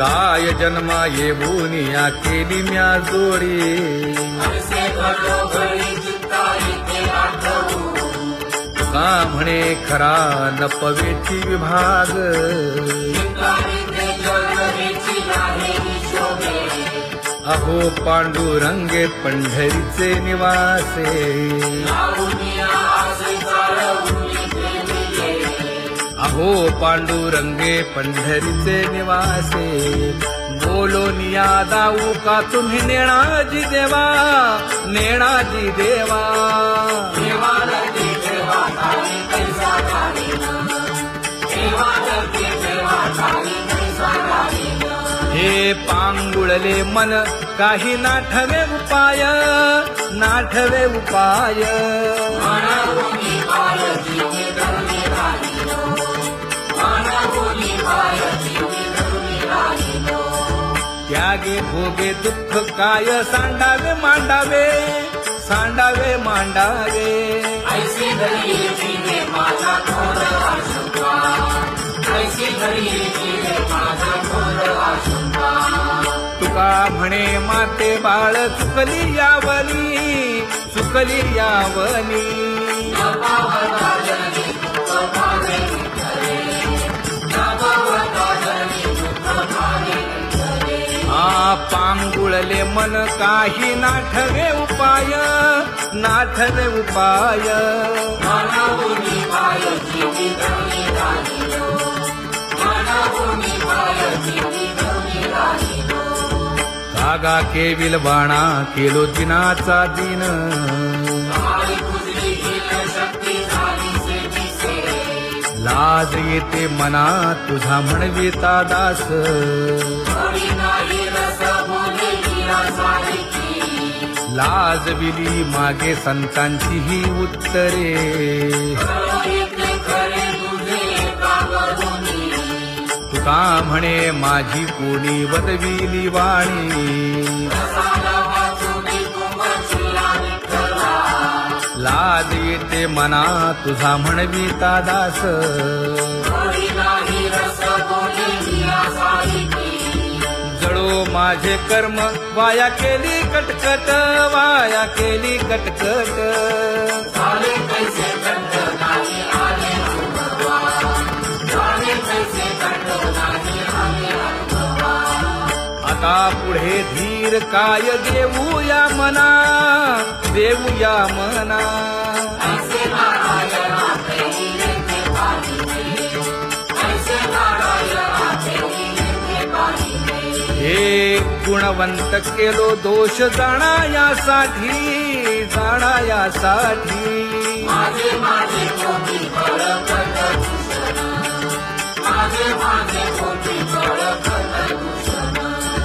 काय जन्मा येऊनिया केली म्या जोडी का म्हणे खरा नपवेची विभाग अहो पांडुरंगे पंढरीचे निवासे अहो पांडुरंगे पंढरीचे निवासे बोलोनिया दाऊ का तुम्ही नेणाजी देवा नेणाजी देवा हे पांगुळले मन काही नाठवे उपाय नाठवे उपाय त्यागे भोगे दुःख काय सांडावे मांडावे सांडावे मांडावे ऐसी घरी जीवे माझा थोर आशंका ऐसी घरी जीवे माझा थोर आशंका तुका म्हणे माते बाळ चुकली यावनी चुकली यावनी पांगुळले मन काही नाठवे उपाय नाठवे उपाय कागा केविल बाणा केलो दिनाचा दिन लाज येते मना तुझा म्हणविता दास लाज विली मागे संतांची ही उत्तरे तुका म्हणे माझी कोणी वदविली वाणी लाज येते मना तुझा म्हणविता दास जळो माझे कर्म वाया केली कटकट वाया केली कटकट आता पुढे धीर काय देऊया मना देऊया मना हे गुणवंत केलो दोष जाणायासाठी जाणायासाठी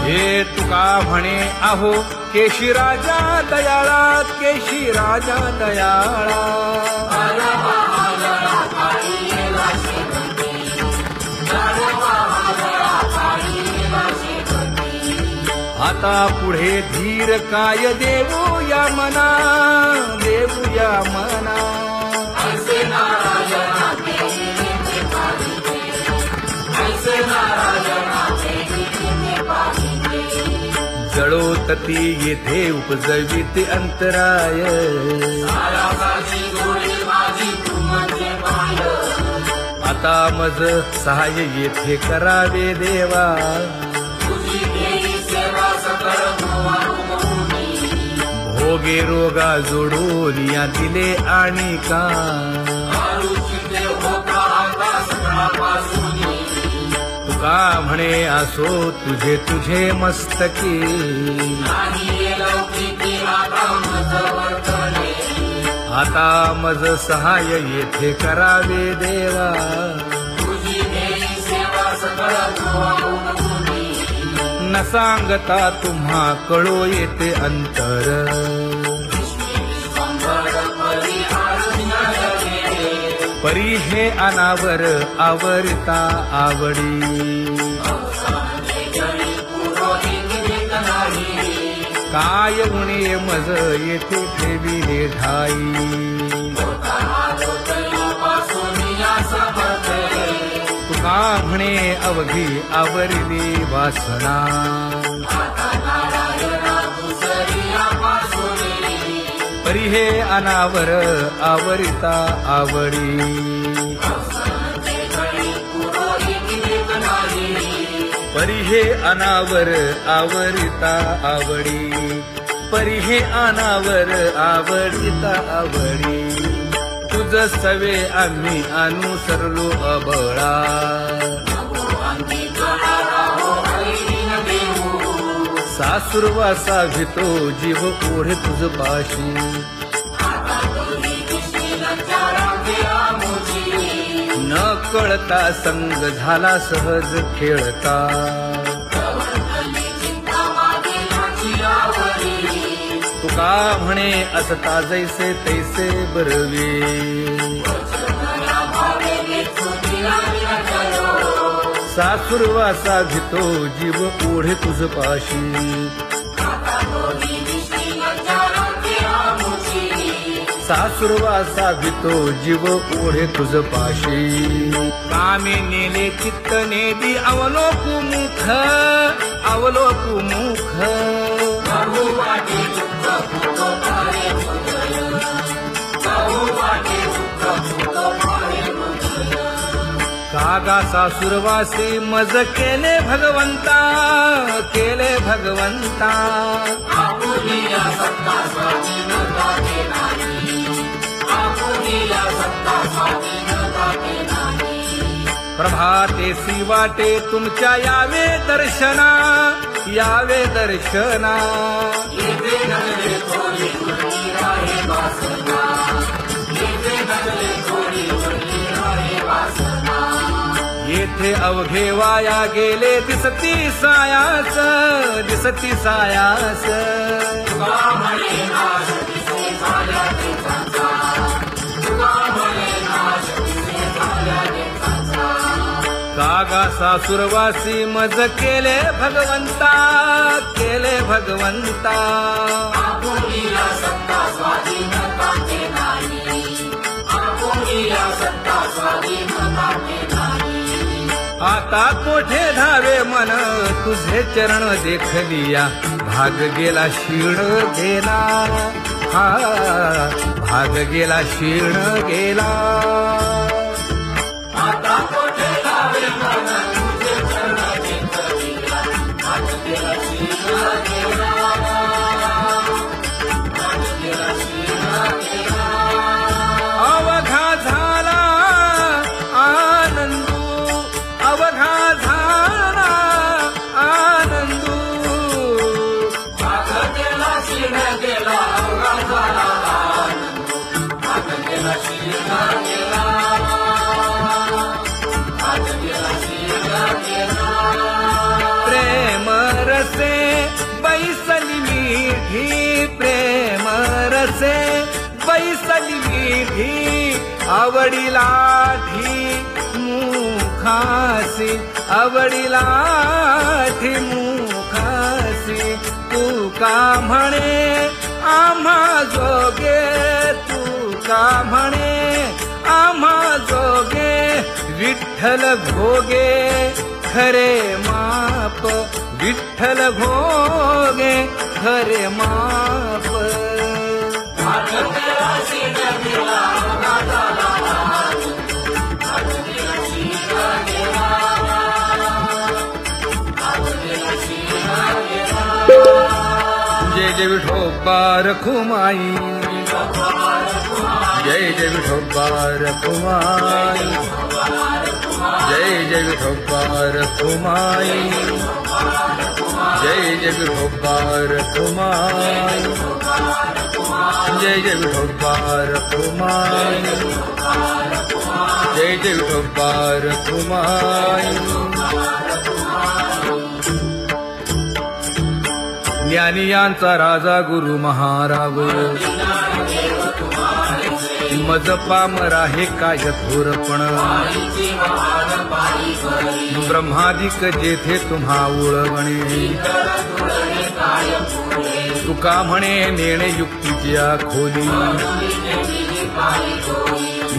हे तुका म्हणे अहो केशी राजा दयाळा केशी राजा दयाळा आता पुढे धीर काय देऊया मना देऊया मना जळोतती येथे उपजविते अंतराय आता मज सहाय्य येथे करावे देवा भोगे रोगा जोडून या दिले आणि का तुका म्हणे असो तुझे तुझे मस्तकी आता मज सहाय्य येथे करावे देवा न सांगता तुम्हा कळो येते अंतर परी हे अनावर आवरता आवडी काय उणे मज येथे ठेविले ठाई तुका म्हणे अवघी आवरली वासना परी हे अनावर आवरिता आवडी परी हे अनावर आवरिता आवडी परी हे अनावर आवडिता आवडी तुझ सवे आम्ही अनुसरलो अबळा सासुरवासा भितो जीव ओढे तुझ पाशी न कळता संग झाला सहज खेळता तुका म्हणे असता जैसे तैसे बरवे सासुरवासा भितो जीव ओढे तुझ पाशी सासुरवासा भितो जीव ओढे तुझ पाशी कामे नेले चित्त नेदी अवलोकु मुख अवलोकु मुख कागा सासुरवासी मज केले भगवंता केले भगवंता प्रभातेसी वाटे तुमच्या यावे दर्शना यावे दर्शना येथे अवघे वाया गेले दिसती सायास दिसती सायास कागा सासुरवासी मज केले भगवंता केले भगवंता आता कोठे धावे मन तुझे चरण देखलिया भाग गेला क्षीण गेला हा भाग गेला क्षीण गेला आता कोठे धावे मन तुझे चरण देखलिया भाग गेला क्षीण गेला भाग गेला क्षीण गेला अवघा झाला आनंद अवघा झाला आनंदू भाग गेला क्षीण गेला अवघा झाला आनंदू भाग गेला क्षीण गेला भाग गेला क्षीण गेला प्रेम रसे बैसली मीठी प्रेम रसे बैसली मीठी आवडीला ठी मुखासी आवडीला ठी मुखासी तू का म्हणे आम्हा जोगे तू का म्हणे आम्हा जोगे विठ्ठल भोगे खरे माप विठ्ठल भोगे खरे माप जय जय विठोबा रखुमाई जय जय विठोबा रखुमाई जय जय विठोबा रखुमाई जय जय विठोबा रखुमाई जय जय विठोबा रखुमाई जय जय विठोबा रखुमाई ज्ञानियांचा राजा गुरु महाराव मज पामरा हे काय थोरपण ब्रह्मादिक जेथे तुम्हा उळवणे तुका म्हणे नेणे युक्तीच्या खोली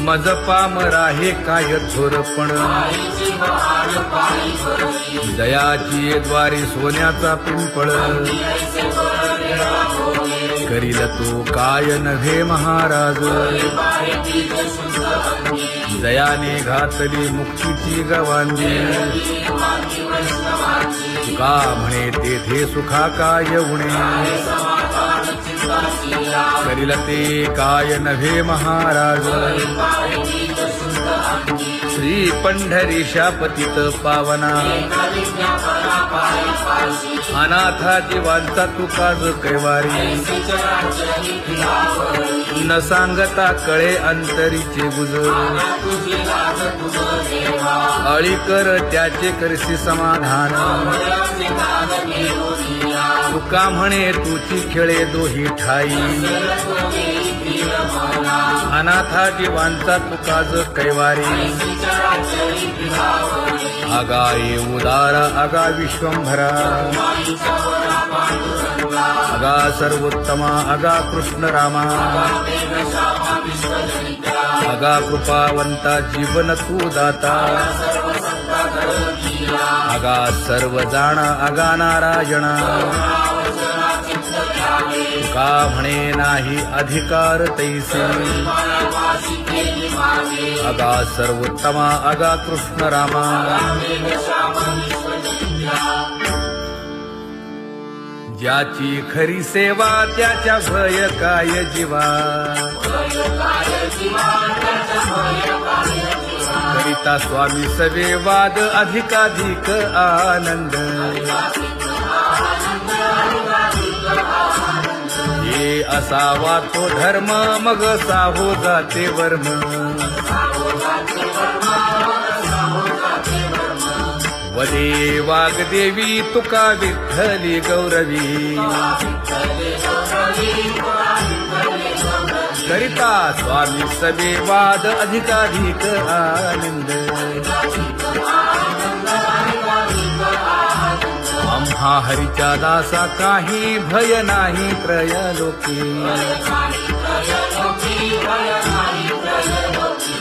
मज पामरा हे काय थोरपण आईची बहार पायी भरली दयाची द्वारे सोन्याचा पिंपळ ऐसे वर देवा भोले करील तो काय नव्हे महाराज पाय बीज शुद्ध अंगी दयाने घातली मुक्तीची गवांजी माती वैष्णवाची का म्हणे तेथे सुखा काय उणे समाधान चिंताशीला करील ते काय नव्हे महाराज पाय बीज शुद्ध अंगी श्री पंढरीशा पतित पावना एकाविज्ञा परा पाय पाशी अनाथा जीवांचा तुकाज कैवारी चराचरी फिरावरी न सांगता कळे अंतरीचे गुज तुझी लाज तुझ देवा अळी कर त्याचे करशी समाधान वयाचे काल घेऊनिया तुका म्हणे तुची खेळे दोही ठाई सरस्वती धीर म्हणा अनाथा जीवांचा तुकाज कैवारी चराचरी फिरावरी आगाये उदारा आगा विश्वंभरा माईच्या वरा पांडुरंगा आगा सर्वोत्तमा आगा कृष्ण रामा मेघश्यामा विश्वजनित्या आगा कृपावंता जीवन तू दाता सर्व सत्ता धरतीया आगा सर्व जाणा आगा नारायणा वचना चित्त ध्यावे का म्हणे नाही अधिकार तैसे मायावासी केली मागे आगा सर्वोत्तमा आगा कृष्ण रामा मेघश्यामा विश्वजनित्या ज्याची खरी सेवा त्याच्या भय काय जीवा करिता स्वामी सवे वाद अधिकाधिक आनंद हे असावा तो धर्म मग साहो जाते वर्म वदे वाग्देवी तुका विठ्ठली गौरवी करिता स्वामी सवे वाद अधिकाधिक आनंद आम्हा हरीच्या दासा काही भय नाही त्रयलोकी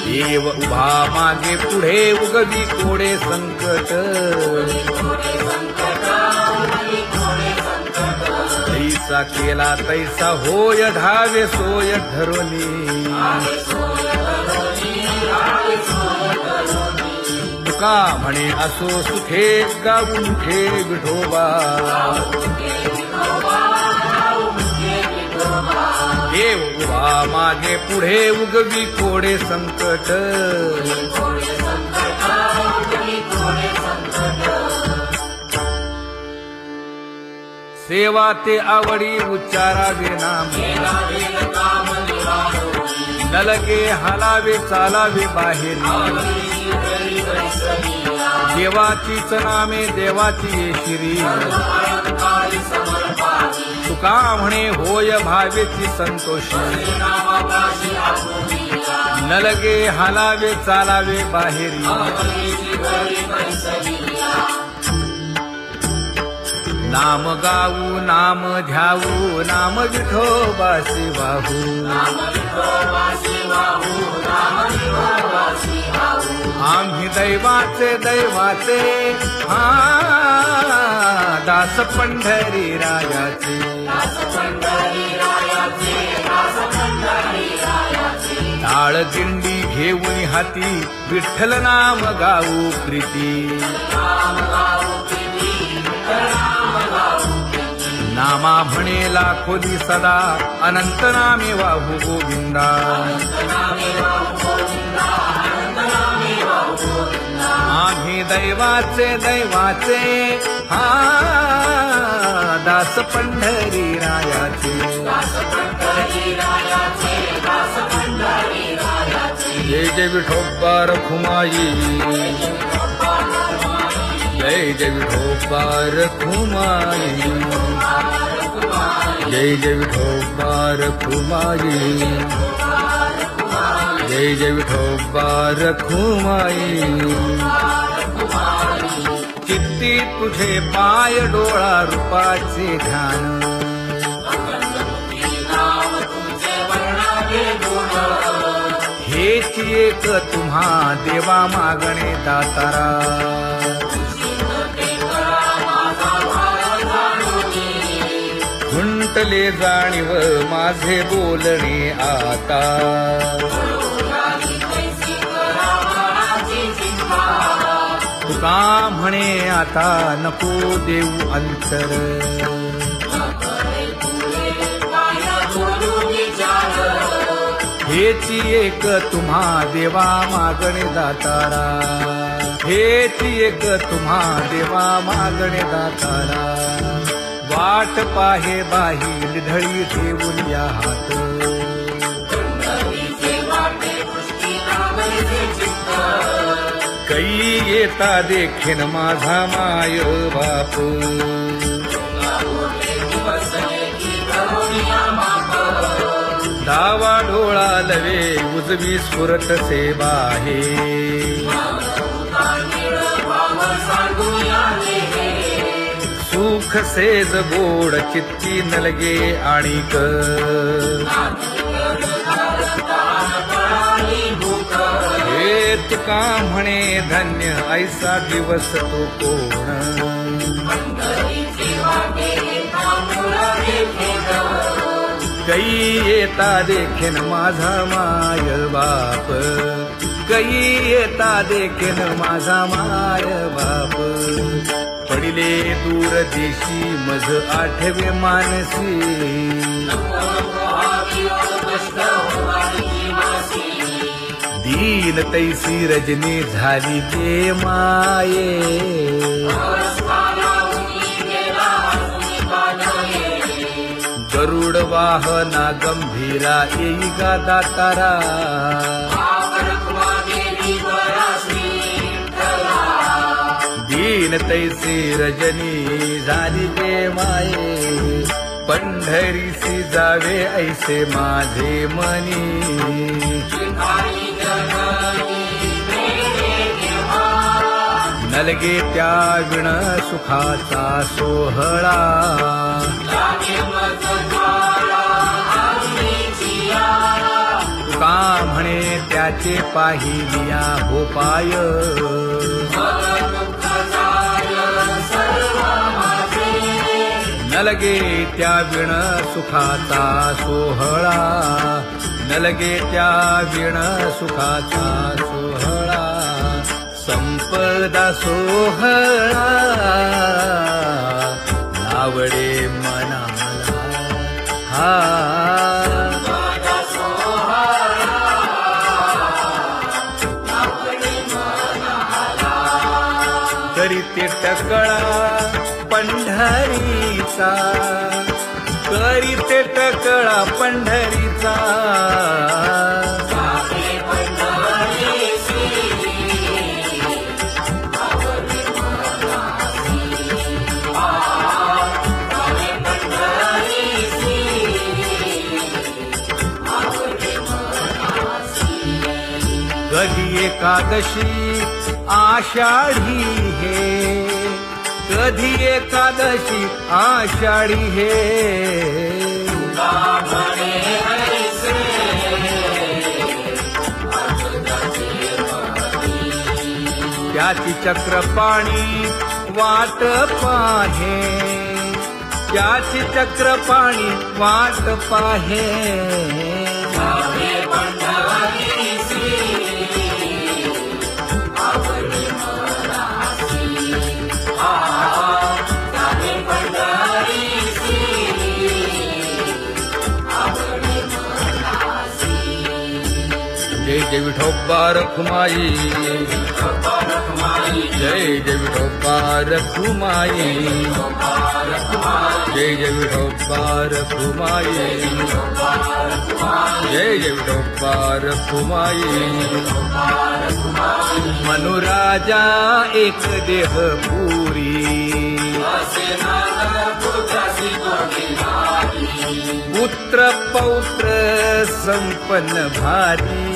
देव उभा मागे पुढे उगवी कोडे संकट तैसा केला तैसा होय धावे सोय धरोनी तुका म्हणे असो सुखे गाऊन ठे विठोबा देव उभा मागे पुढे उगवी कोडे संकट सेवा ते आवडी उच्चारावे नाम नलगे हालावे चालावे बाहेरी देवाचीच नामे देवाची शिरी तुका म्हणे होय भावेची संतोषी नलगे हालावे चालावे बाहेरी नाम गाऊ नाम ध्याऊ नाम विठोबासी वाहू आम्ही दैवाचे हा दास पंढरी रायाचे टाळ दिंडी घेऊन हाती विठ्ठल नाम गाऊ प्रीती नामा म्हणे लाखोली सदा अनंत नामे वाहू गोविंदा आम्ही दैवाचे हा दास पंढरी रायाचे जय जय विठोबा रखुमाई जय जय विठोबा रखुमाई जय जय विठोबा रखुमाई जय जय विठोबा रखुमाई चित्ती तुझे पाय डोळा रूपाचे ध्यान हे हेची एक तुम्हा देवा मागणे दातारा. खुंटले जाणीव माझे बोलणे आता. तुका म्हणे आता नको देऊ अंतर. हेची एक तुम्हा देवा मागणे दातारा. हेची एक तुम्हा देवा मागणे दातारा. वाट पाहे बाही ढळी ठेवून या हात. कै येता देखीन माझा माय बाप. डावा डोळा लवे उजवी स्फुरत से बाहे. सुख सेज गोड चित्ती नलगे आणिक. हे तुका म्हणे धन्य ऐसा दिवस तो कोण. कै येता देखीन माझा माय बाप. कै येता देखीन माझा माय बाप. पडिले दूर देशी मज आठवे मानसी. दीन तैसी रजनी झाली ते माये. गरुड वाहना गंभीरा येई गा दातारा. दीन तैसी रजनी झाली ते माये. पंढरीसी जावे ऐसे माझे मनी. नलगे त्या विण सुखाचा सोहळा. तुका म्हणे त्याचे पाहिलिया हो पाय. नलगे त्या विण सुखाचा सोहळा. नलगे त्या विण सुखाचा सोहळा. संपदा सोहळा नावडे मनाला. हा करीते टकळा पंढरीचा. करीते टकळा पंढरीचा. कधी एकादशी आषाढी हे. कधी एकादशी आषाढी हे. त्याची चक्रपाणी वाट पाहे. त्याची चक्रपाणी वाट पाहे. जय जय विठोबा रखुमाई. जय जय विठोबा रखुमाई. जय जय विठोबा रखुमाई. जय जय विठोबा रखुमाई. मनुराजा एक देह पुरी. पुत्र पौत्र संपन्न भारी.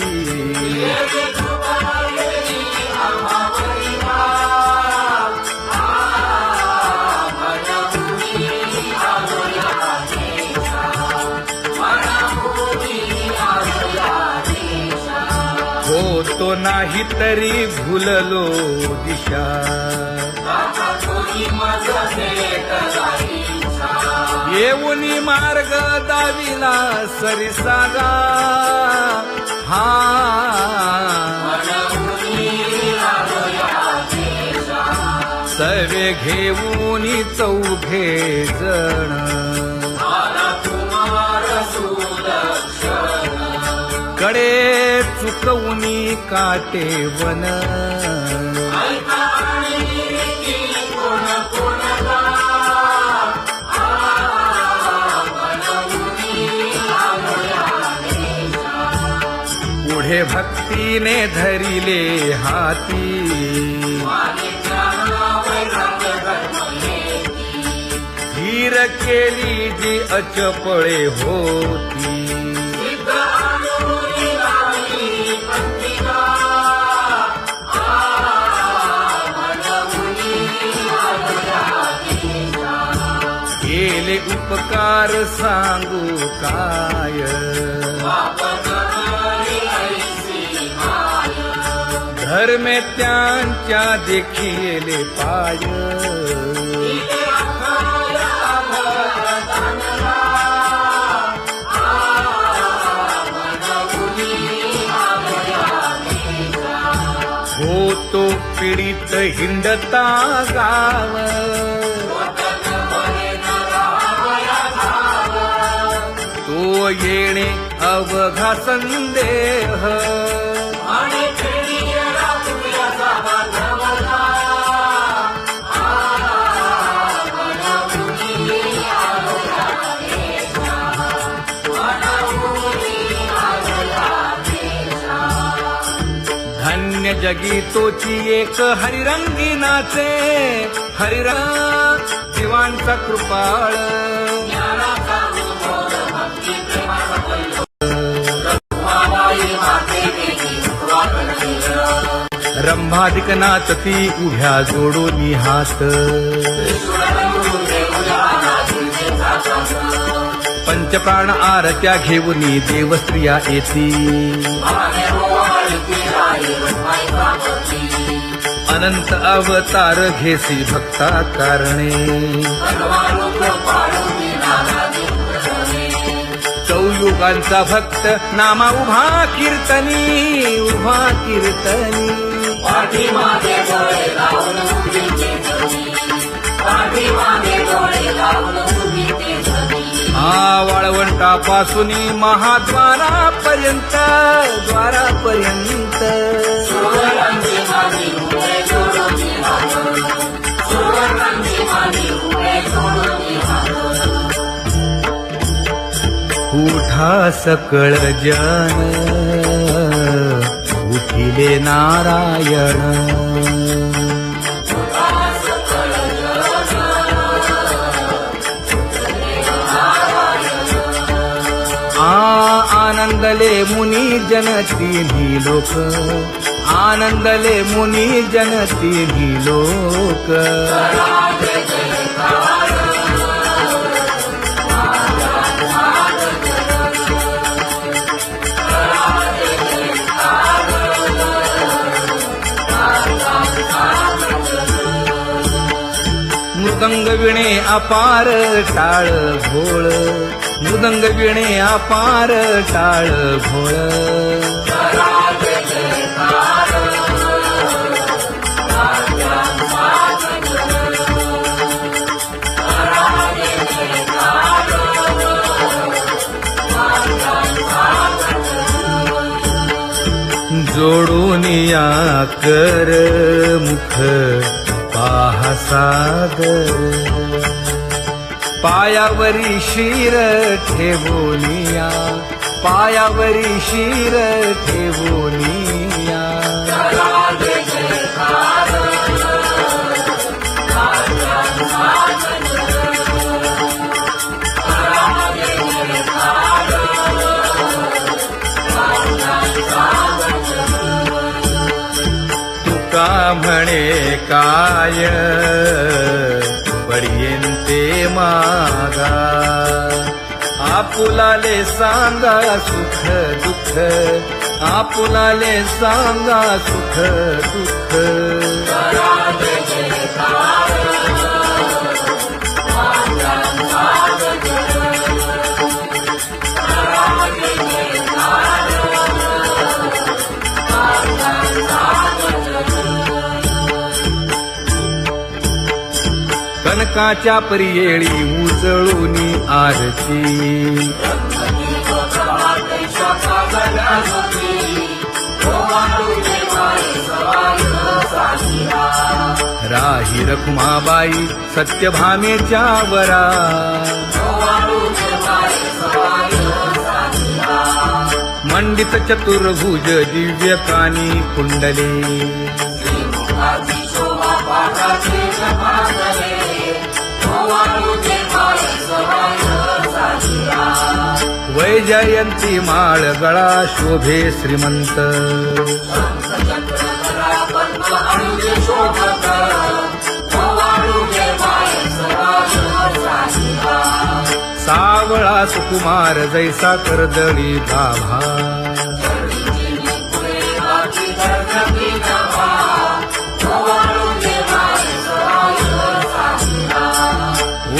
नाही तरी भुललो दिशा दाता तुझी मज भेट झाली इच्छा. येऊनी मार्ग दाविला सरिसागा हा मनमुनी आलो या देशा. सवे घेऊनी चौघे जण आला कुमार सुदर्शन. कडे चुकवूनी काटे वन ऐका आणि रीती कोण कोणता. मनमुनी आलो या देशा. पुढे भक्तीने धरिले हाती धीर केली जी अचपळे होती केले उपकार सांगू काय धर्मे त्यांच्या देखिले पाय होतो पीडित हिंडता गाव तो येणे अवघा संदेह धन्य जगी तोची एक हरिरंगी नाचे हरिरंग जीवांचा कृपाळ रंभाधिक नाचती उभ्या जोडोनी हात पंचप्राण आरत्या घेऊनी देवस्त्रिया येती अनंत अवतार घेसी भक्ता कारणे चौयुगांचा भक्त नामा उभा कीर्तनी पाठीमागे डोळे लावून उभीचे धनी. पाठीमागे डोळे लावून उभीचे धनी. हा वाळवंटापासून महाद्वारापर्यंत सुवर्णांची माझी उभे जोडून हात. सुवर्णांची माझी उभे जोडून हात. उठा सकळ जन उठिले नारायण आनंदले मुनी जन तिन्ही लोक आनंदले मुनी जन तिन्ही लोक मृदंग विणे अपार टाळ भोळ मृदंग विणे अपार टाळ भोळ जोडून या कर मुख पाहा सागर पायावरी शिर ठेवोनिया पायावरी शिर ठेवोनिया तुका म्हणे काय पडियेंते मागा आपुलाले सांगा सुख दुःख आपुलाले सांगा सुख दुःख कनकाच्या परियेळी उजळूनी आरती राही रखुमाबाई सत्यभामेच्या वरा मंडित चतुर्भुज दिव्य कानी कुंडले वैजयंती माळ गळा शोभे श्रीमंत सावळा सुकुमार जैसा कर्दळी गाभा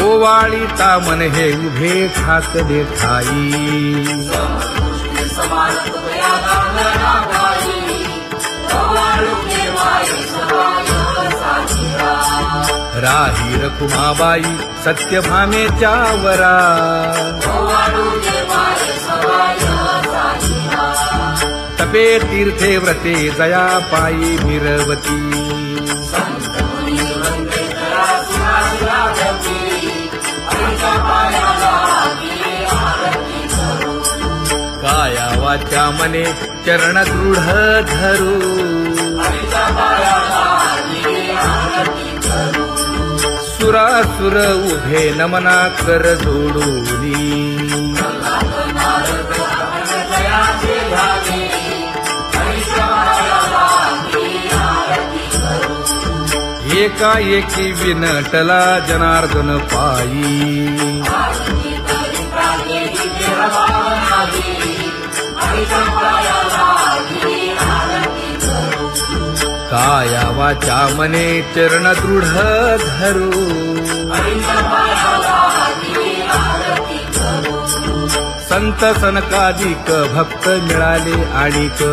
ओवाळी तामन हे उभे ठाकले ठाई राही रखुमाबाई सत्यभामेच्या वरा तपे तीर्थे व्रते जया पायी मिरवती काया वाचा मने चरण दृढ धरू सुरासुर उभे नमना कर जोडूनी एकाएकी विनटला जनार्दन पायी काया वाचा मने चरण दृढ धरू संत सनकादिक भक्त मिळाले आणिक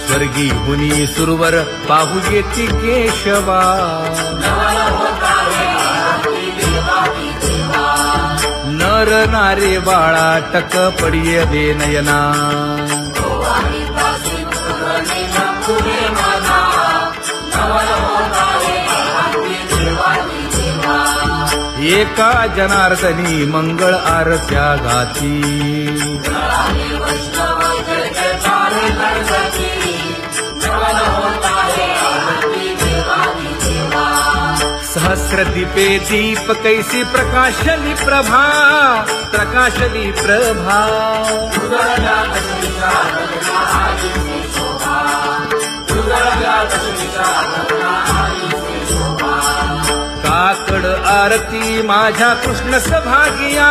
स्वर्गी हुनी सुरवर पाहू येती केशवा नर नारे बाळा टक पडिय दे नयना एका जनार्दनी मंगळ आरत्या गाती सहस्र दीपे दीप कैसी प्रकाशली प्रभा प्रकाशली प्रभा काकड आरती माझ्या कृष्ण सभागिया